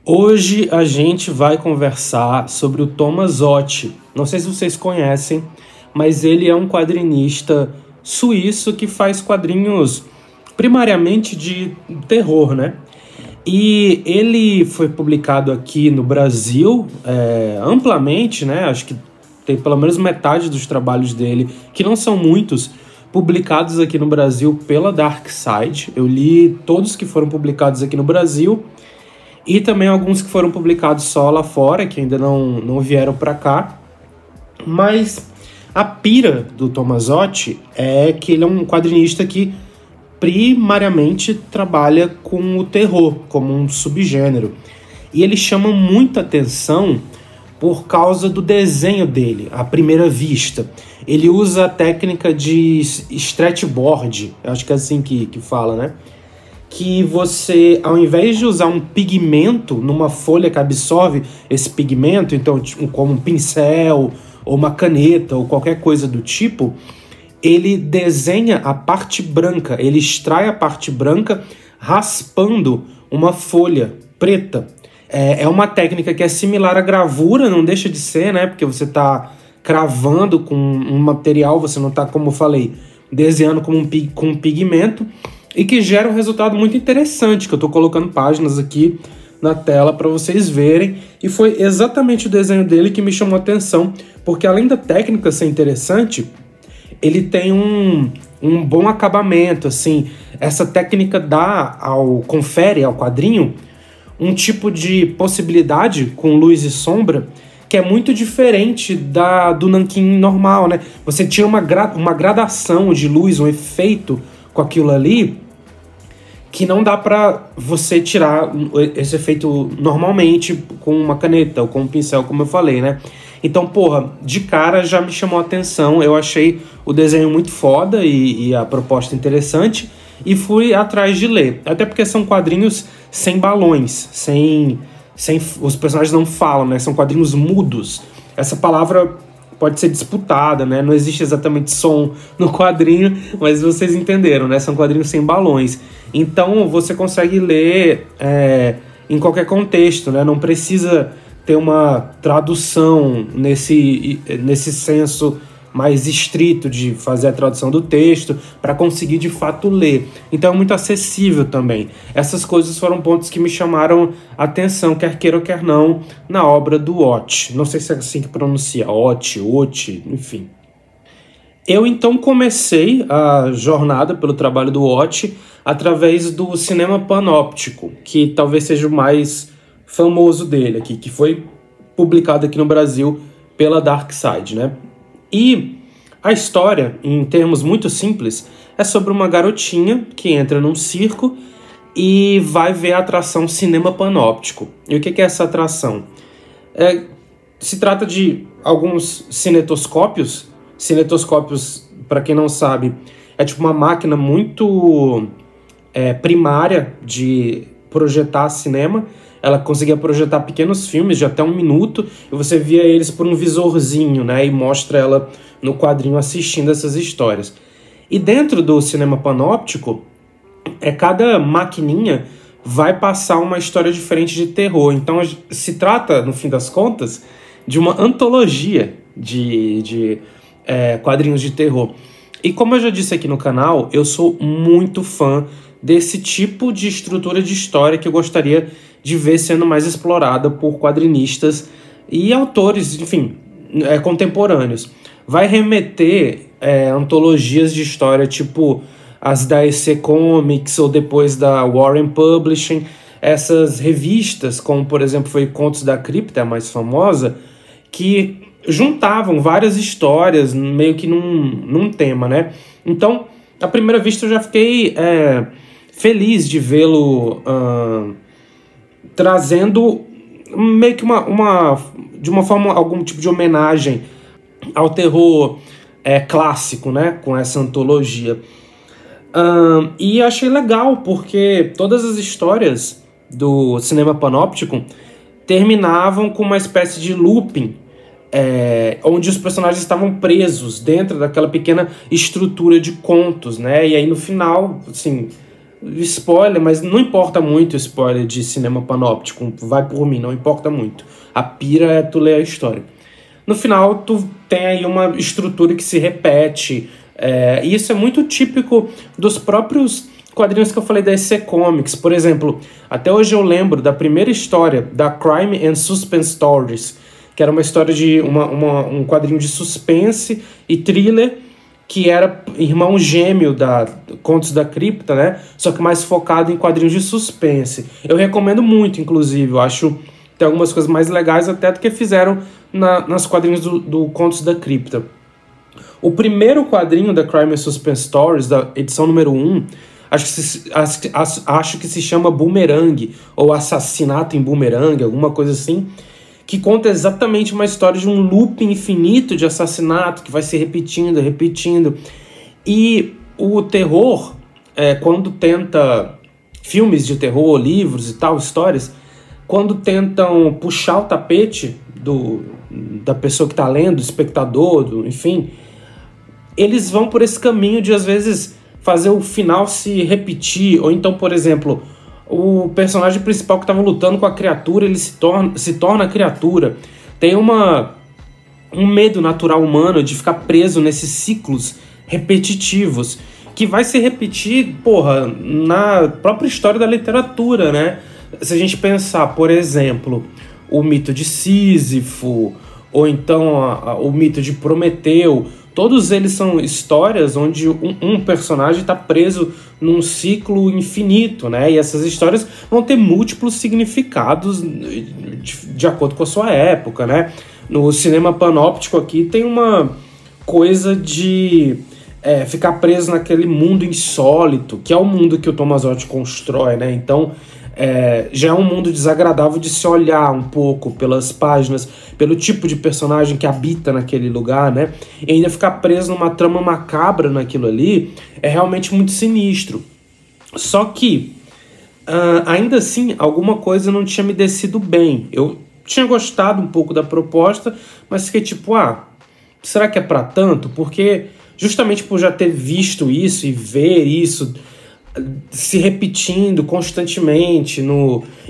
Hoje a gente vai conversar sobre o Thomas Ott. Não sei se vocês conhecem, mas ele é um quadrinista suíço que faz quadrinhos primariamente de terror, né? E ele foi publicado aqui no Brasil amplamente, né? Acho que tem pelo menos metade dos trabalhos dele, que não são muitos, publicados aqui no Brasil pela Dark Side. Eu li todos que foram publicados aqui no Brasil e também alguns que foram publicados só lá fora, que ainda não vieram para cá. Mas a pira do Thomas Ott é que ele é um quadrinista que primariamente trabalha com o terror como um subgênero. E ele chama muita atenção por causa do desenho dele, à primeira vista. Ele usa a técnica de stretchboard, acho que é assim que fala, né? Que você, ao invés de usar um pigmento numa folha que absorve esse pigmento, então como um pincel ou uma caneta ou qualquer coisa do tipo, ele desenha a parte branca, ele extrai a parte branca raspando uma folha preta. É uma técnica que é similar à gravura, não deixa de ser, né? Porque você está cravando com um material, você não está, como eu falei, desenhando com um pigmento, e que gera um resultado muito interessante, que eu estou colocando páginas aqui na tela para vocês verem. E foi exatamente o desenho dele que me chamou a atenção, porque além da técnica ser interessante, ele tem um bom acabamento, assim. Essa técnica confere ao quadrinho um tipo de possibilidade com luz e sombra que é muito diferente do nanquim normal, né? Você tinha uma gradação de luz, um efeito com aquilo ali que não dá pra você tirar esse efeito normalmente com uma caneta ou com um pincel, como eu falei, né? Então, porra, de cara já me chamou a atenção. Eu achei o desenho muito foda e a proposta interessante e fui atrás de ler. Até porque são quadrinhos sem balões, os personagens não falam, né? São quadrinhos mudos. Essa palavra pode ser disputada, né? Não existe exatamente som no quadrinho, mas vocês entenderam, né? São quadrinhos sem balões. Então você consegue ler em qualquer contexto, né? Não precisa ter uma tradução nesse senso mais estrito de fazer a tradução do texto para conseguir de fato ler. Então é muito acessível também. Essas coisas foram pontos que me chamaram a atenção, quer queira ou quer não, na obra do Ott. Não sei se é assim que pronuncia, Ott, enfim. Eu então comecei a jornada pelo trabalho do Ott através do cinema panóptico, que talvez seja o mais famoso dele aqui, que foi publicado aqui no Brasil pela Dark Side, né? E a história, em termos muito simples, é sobre uma garotinha que entra num circo e vai ver a atração cinema panóptico. E o que é essa atração? Se trata de alguns cinetoscópios. Cinetoscópios, para quem não sabe, é tipo uma máquina muito primária de projetar cinema. Ela conseguia projetar pequenos filmes de até 1 minuto e você via eles por um visorzinho, né? E mostra ela no quadrinho assistindo essas histórias. E dentro do cinema panóptico, cada maquininha vai passar uma história diferente de terror. Então se trata, no fim das contas, de uma antologia de quadrinhos de terror. E como eu já disse aqui no canal, eu sou muito fã desse tipo de estrutura de história que eu gostaria de ver sendo mais explorada por quadrinistas e autores, enfim, contemporâneos. Vai remeter antologias de história tipo as da EC Comics ou depois da Warren Publishing, essas revistas, como por exemplo foi Contos da Cripta, a mais famosa, que juntavam várias histórias meio que num tema, né? Então, à primeira vista eu já fiquei feliz de vê-lo trazendo meio que de uma forma, algum tipo de homenagem ao terror clássico, né? Com essa antologia. E achei legal, porque todas as histórias do cinema panóptico terminavam com uma espécie de looping, onde os personagens estavam presos dentro daquela pequena estrutura de contos, né? E aí no final, assim, spoiler, mas não importa muito o spoiler de Cinema Panóptico, vai por mim, não importa muito. A pira é tu ler a história. No final, tu tem aí uma estrutura que se repete, e isso é muito típico dos próprios quadrinhos que eu falei da EC Comics. Por exemplo, até hoje eu lembro da primeira história da Crime and Suspense Stories, que era uma história de um quadrinho de suspense e thriller, que era irmão gêmeo da Contos da Cripta, né? Só que mais focado em quadrinhos de suspense. Eu recomendo muito, inclusive. Eu acho que tem algumas coisas mais legais até do que fizeram nas quadrinhos do Contos da Cripta. O primeiro quadrinho da Crime and Suspense Stories, da edição número 1, acho que se chama Boomerang, ou Assassinato em Boomerang, alguma coisa assim, que conta exatamente uma história de um loop infinito de assassinato que vai se repetindo, repetindo. E o terror, quando tenta... Filmes de terror, livros e tal, histórias, quando tentam puxar o tapete da pessoa que está lendo, do espectador, enfim, eles vão por esse caminho de, às vezes, fazer o final se repetir. Ou então, por exemplo... O personagem principal que estava lutando com a criatura, ele se torna a criatura. Tem um medo natural humano de ficar preso nesses ciclos repetitivos, que vai se repetir, na própria história da literatura, né? Se a gente pensar, por exemplo, o mito de Sísifo, ou então o mito de Prometeu, todos eles são histórias onde um personagem está preso num ciclo infinito, né? E essas histórias vão ter múltiplos significados de acordo com a sua época, né? No cinema panóptico aqui tem uma coisa de ficar preso naquele mundo insólito, que é o mundo que o Tomasotti constrói, né? Então, já é um mundo desagradável de se olhar um pouco pelas páginas, pelo tipo de personagem que habita naquele lugar, né? E ainda ficar preso numa trama macabra naquilo ali é realmente muito sinistro. Só que, ainda assim, alguma coisa não tinha me descido bem. Eu tinha gostado um pouco da proposta, mas fiquei tipo, será que é pra tanto? Porque justamente por já ter visto isso e ver isso se repetindo constantemente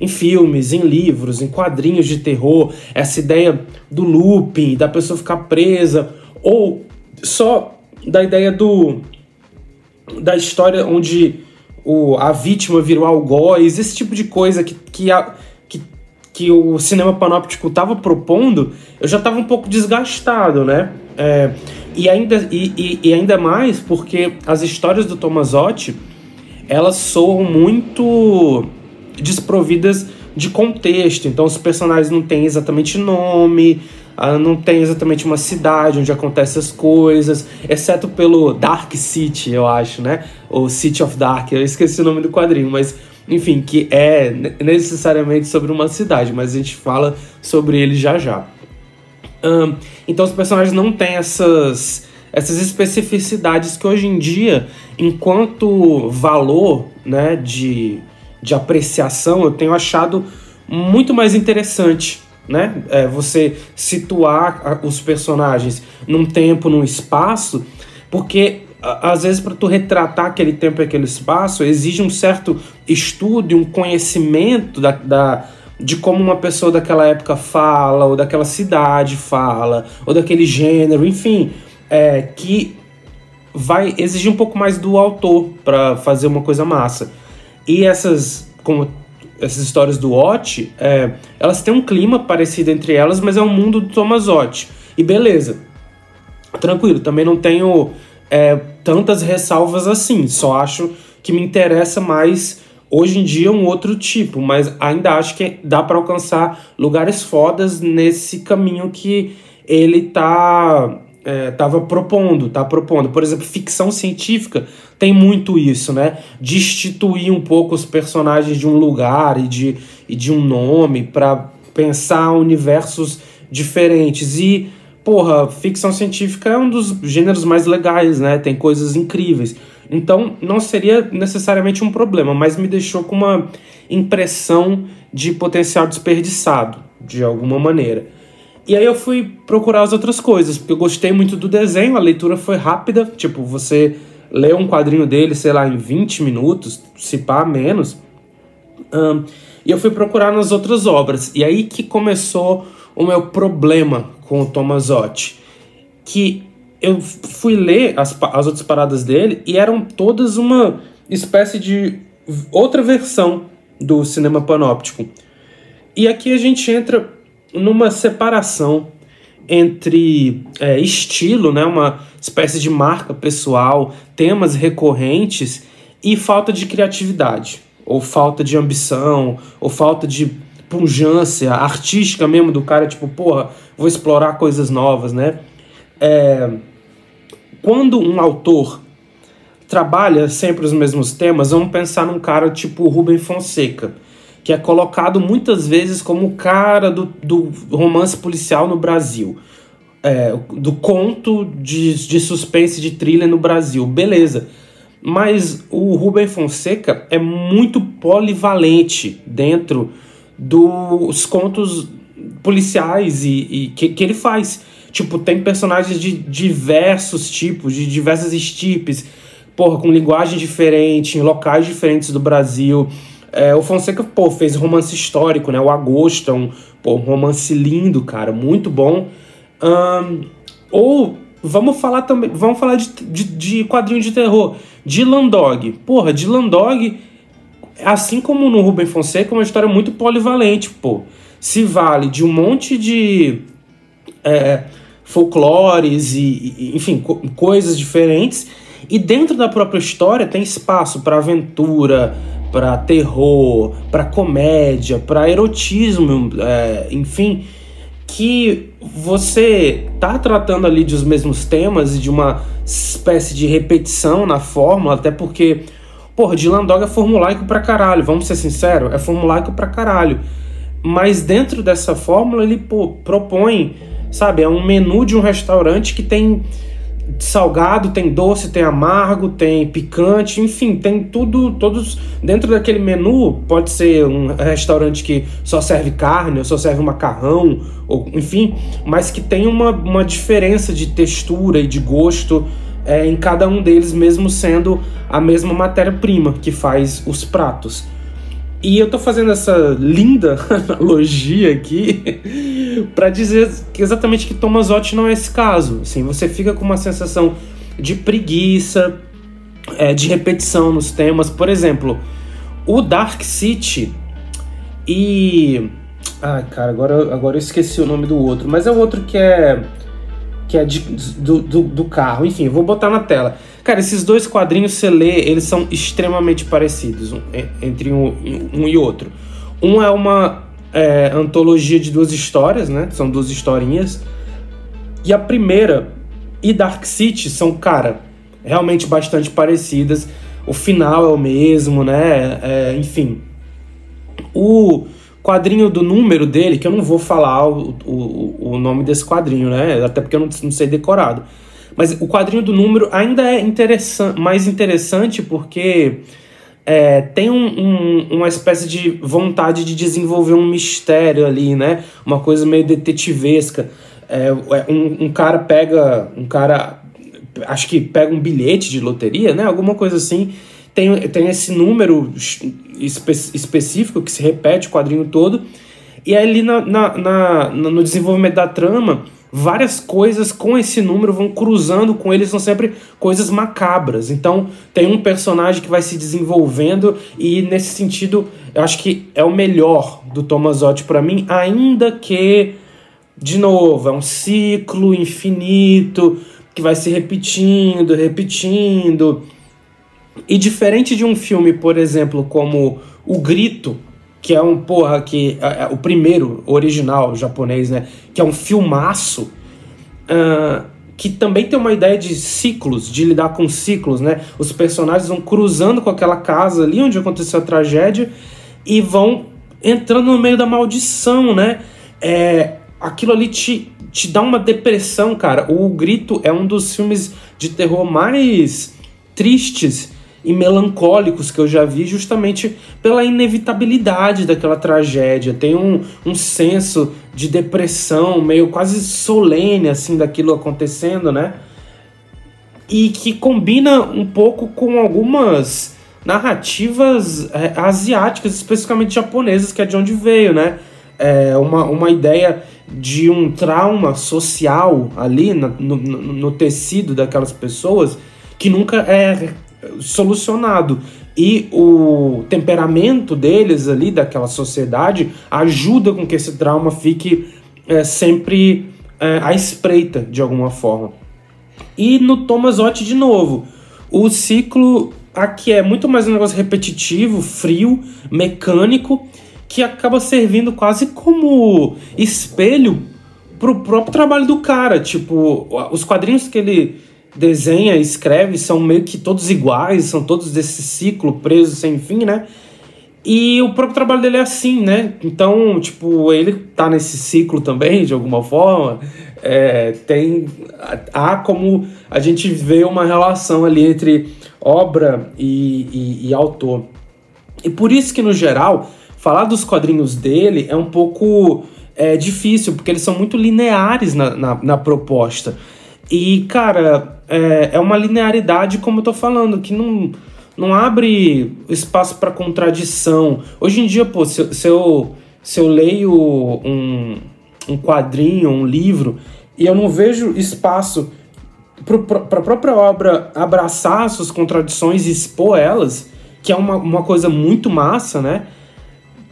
em filmes, em livros, em quadrinhos de terror, essa ideia do looping, da pessoa ficar presa, ou só da ideia da história onde a vítima virou algoz, esse tipo de coisa que o cinema panóptico estava propondo, eu já estava um pouco desgastado, né? E ainda mais porque as histórias do Tomasotti, elas soam muito desprovidas de contexto. Então os personagens não têm exatamente nome, não tem exatamente uma cidade onde acontecem as coisas, exceto pelo Dark City, eu acho, né? Ou City of Dark, eu esqueci o nome do quadrinho, mas enfim, que é necessariamente sobre uma cidade, mas a gente fala sobre ele já já. Então os personagens não têm essas especificidades que hoje em dia, enquanto valor, né, de apreciação, eu tenho achado muito mais interessante, né? Você situar os personagens num tempo, num espaço, porque às vezes para tu retratar aquele tempo e aquele espaço exige um certo estudo e um conhecimento de como uma pessoa daquela época fala, ou daquela cidade fala, ou daquele gênero, enfim, que vai exigir um pouco mais do autor para fazer uma coisa massa. E essas histórias do Ott, elas têm um clima parecido entre elas, mas é um mundo do Tomasotti. E beleza, tranquilo, também não tenho tantas ressalvas assim, só acho que me interessa mais hoje em dia um outro tipo, mas ainda acho que dá para alcançar lugares fodas nesse caminho que ele tá propondo. Por exemplo, ficção científica tem muito isso, né? De instituir um pouco os personagens de um lugar e de um nome para pensar universos diferentes. E, ficção científica é um dos gêneros mais legais, né? Tem coisas incríveis. Então, não seria necessariamente um problema, mas me deixou com uma impressão de potencial desperdiçado, de alguma maneira. E aí eu fui procurar as outras coisas, porque eu gostei muito do desenho, a leitura foi rápida, tipo, você ler um quadrinho dele, sei lá, em 20 minutos, se pá, menos. E eu fui procurar nas outras obras. E aí que começou o meu problema com o Tommasotti. Que eu fui ler as outras paradas dele e eram todas uma espécie de outra versão do cinema panóptico. E aqui a gente entra numa separação entre estilo, né, uma espécie de marca pessoal, temas recorrentes e falta de criatividade, ou falta de ambição, ou falta de pujança artística mesmo do cara, tipo, porra, vou explorar coisas novas, né? Quando um autor trabalha sempre os mesmos temas, vamos pensar num cara tipo Rubem Fonseca, que é colocado muitas vezes como o cara do romance policial no Brasil, do conto de suspense, de thriller no Brasil, beleza. Mas o Rubem Fonseca é muito polivalente dentro dos contos policiais e que ele faz. Tipo, tem personagens de diversos tipos, de diversas estirpes, porra, com linguagem diferente, em locais diferentes do Brasil. O Fonseca, fez romance histórico, né? O Agosto é um romance lindo, cara, muito bom. Ou vamos falar de quadrinho de terror. Dylan Dog. Porra, Dylan Dog, assim como no Rubem Fonseca, é uma história muito polivalente, pô. Se vale de um monte de folclores e enfim, coisas diferentes. E dentro da própria história tem espaço para aventura, para terror, para comédia, para erotismo, enfim, que você tá tratando ali dos mesmos temas e de uma espécie de repetição na fórmula, até porque, porra, Dylan Dog é formulaico pra caralho, vamos ser sinceros, é formulaico pra caralho. Mas dentro dessa fórmula ele propõe, sabe, é um menu de um restaurante que tem salgado, tem doce, tem amargo, tem picante, enfim, tem tudo, todos dentro daquele menu. Pode ser um restaurante que só serve carne, ou só serve macarrão, ou enfim, mas que tem uma diferença de textura e de gosto em cada um deles, mesmo sendo a mesma matéria-prima que faz os pratos. E eu tô fazendo essa linda analogia aqui para dizer exatamente que Tommasotti não é esse caso. Assim, você fica com uma sensação de preguiça, de repetição nos temas. Por exemplo, o Dark City e... Ai, cara, agora eu esqueci o nome do outro. Mas é o outro que é do carro. Enfim, eu vou botar na tela. Cara, esses dois quadrinhos, você lê, eles são extremamente parecidos entre um e outro. Um é uma antologia de duas histórias, né? São duas historinhas. E a primeira e Dark City são, cara, realmente bastante parecidas. O final é o mesmo, né? Enfim. O quadrinho do número dele, que eu não vou falar o nome desse quadrinho, né? Até porque eu não sei decorado. Mas o quadrinho do número ainda é mais interessante porque tem uma espécie de vontade de desenvolver um mistério ali, né? Uma coisa meio detetivesca. Um cara acho que pega um bilhete de loteria, né? Alguma coisa assim. Tem esse número específico que se repete o quadrinho todo. E ali no desenvolvimento da trama, várias coisas com esse número vão cruzando com ele, são sempre coisas macabras. Então tem um personagem que vai se desenvolvendo e nesse sentido eu acho que é o melhor do Tommasotti para mim, ainda que, de novo, é um ciclo infinito que vai se repetindo. E diferente de um filme, por exemplo, como O Grito, que é o primeiro original japonês, né? Que é um filmaço, que também tem uma ideia de ciclos, de lidar com ciclos, né? Os personagens vão cruzando com aquela casa ali onde aconteceu a tragédia e vão entrando no meio da maldição, né? Aquilo ali te dá uma depressão, cara. O Grito é um dos filmes de terror mais tristes e melancólicos que eu já vi, justamente pela inevitabilidade daquela tragédia. Tem um senso de depressão meio quase solene assim daquilo acontecendo, né? e que combina um pouco com algumas narrativas asiáticas, especificamente japonesas, que é de onde veio, né? Uma ideia de um trauma social ali no tecido daquelas pessoas que nunca é solucionado. E o temperamento deles ali, daquela sociedade, ajuda com que esse trauma fique sempre à espreita, de alguma forma. E no Tomasotti, de novo, o ciclo aqui é muito mais um negócio repetitivo, frio, mecânico, que acaba servindo quase como espelho pro próprio trabalho do cara. Tipo, os quadrinhos que ele desenha e escreve são meio que todos iguais, são todos desse ciclo preso sem fim, né? E o próprio trabalho dele é assim, né? Então, tipo, ele tá nesse ciclo também, de alguma forma. Há como a gente vê uma relação ali entre obra e autor. E por isso que, no geral, falar dos quadrinhos dele é um pouco difícil, porque eles são muito lineares na proposta. E, cara, é uma linearidade, como eu tô falando, que não abre espaço para contradição. Hoje em dia, pô, se eu leio um quadrinho, um livro, e eu não vejo espaço para a própria obra abraçar suas contradições e expor elas, que é uma coisa muito massa, né?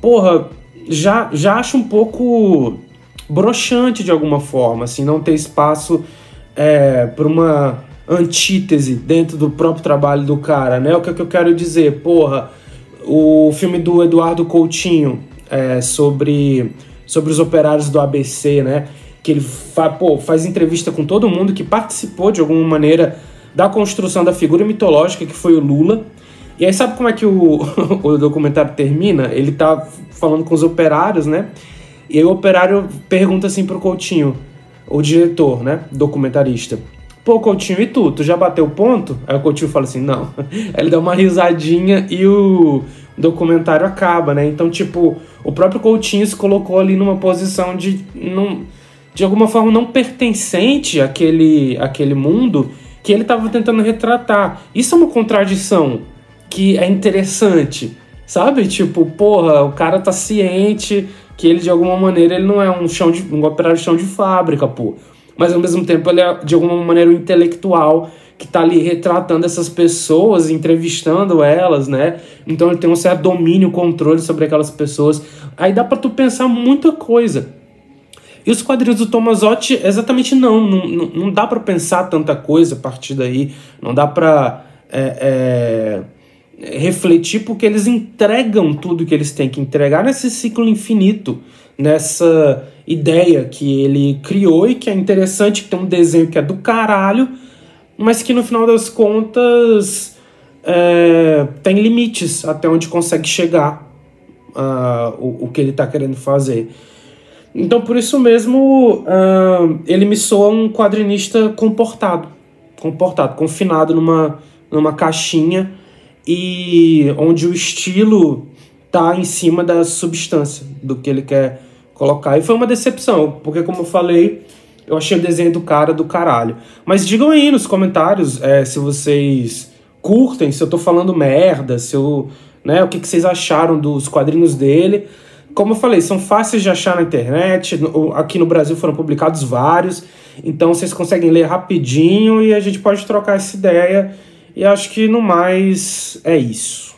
Porra, já acho um pouco broxante de alguma forma, assim, não ter espaço para uma antítese dentro do próprio trabalho do cara, né? O que eu quero dizer? Porra, o filme do Eduardo Coutinho sobre os operários do ABC, né? Que ele faz entrevista com todo mundo que participou de alguma maneira da construção da figura mitológica que foi o Lula. E aí sabe como é que o documentário termina? Ele tá falando com os operários, né? E aí o operário pergunta assim pro Coutinho, o diretor, né? Documentarista. Pô, Coutinho, e tu? Tu já bateu o ponto? Aí o Coutinho fala assim, não. Aí ele dá uma risadinha e o documentário acaba, né? Então, tipo, o próprio Coutinho se colocou ali numa posição de alguma forma não pertencente àquele mundo que ele estava tentando retratar. Isso é uma contradição que é interessante, sabe? Tipo, porra, o cara tá ciente que ele, de alguma maneira, ele não é um operário de chão de fábrica, pô. Mas, ao mesmo tempo, ele é, de alguma maneira, um intelectual que tá ali retratando essas pessoas, entrevistando elas, né? Então ele tem um certo domínio, controle sobre aquelas pessoas. Aí dá pra tu pensar muita coisa. E os quadrinhos do Tomasotti, exatamente não dá pra pensar tanta coisa a partir daí. Não dá pra refletir, porque eles entregam tudo que eles têm que entregar nesse ciclo infinito, nessa ideia que ele criou e que é interessante, que tem um desenho que é do caralho, mas que no final das contas tem limites até onde consegue chegar o que ele está querendo fazer. Então, por isso mesmo, ele me soa um quadrinista comportado, confinado numa caixinha, e onde o estilo tá em cima da substância do que ele quer colocar. E foi uma decepção, porque, como eu falei, eu achei o desenho do cara do caralho. Mas digam aí nos comentários se vocês curtem, se eu tô falando merda, o que vocês acharam dos quadrinhos dele. Como eu falei, são fáceis de achar na internet, aqui no Brasil foram publicados vários, então vocês conseguem ler rapidinho e a gente pode trocar essa ideia. E acho que no mais é isso.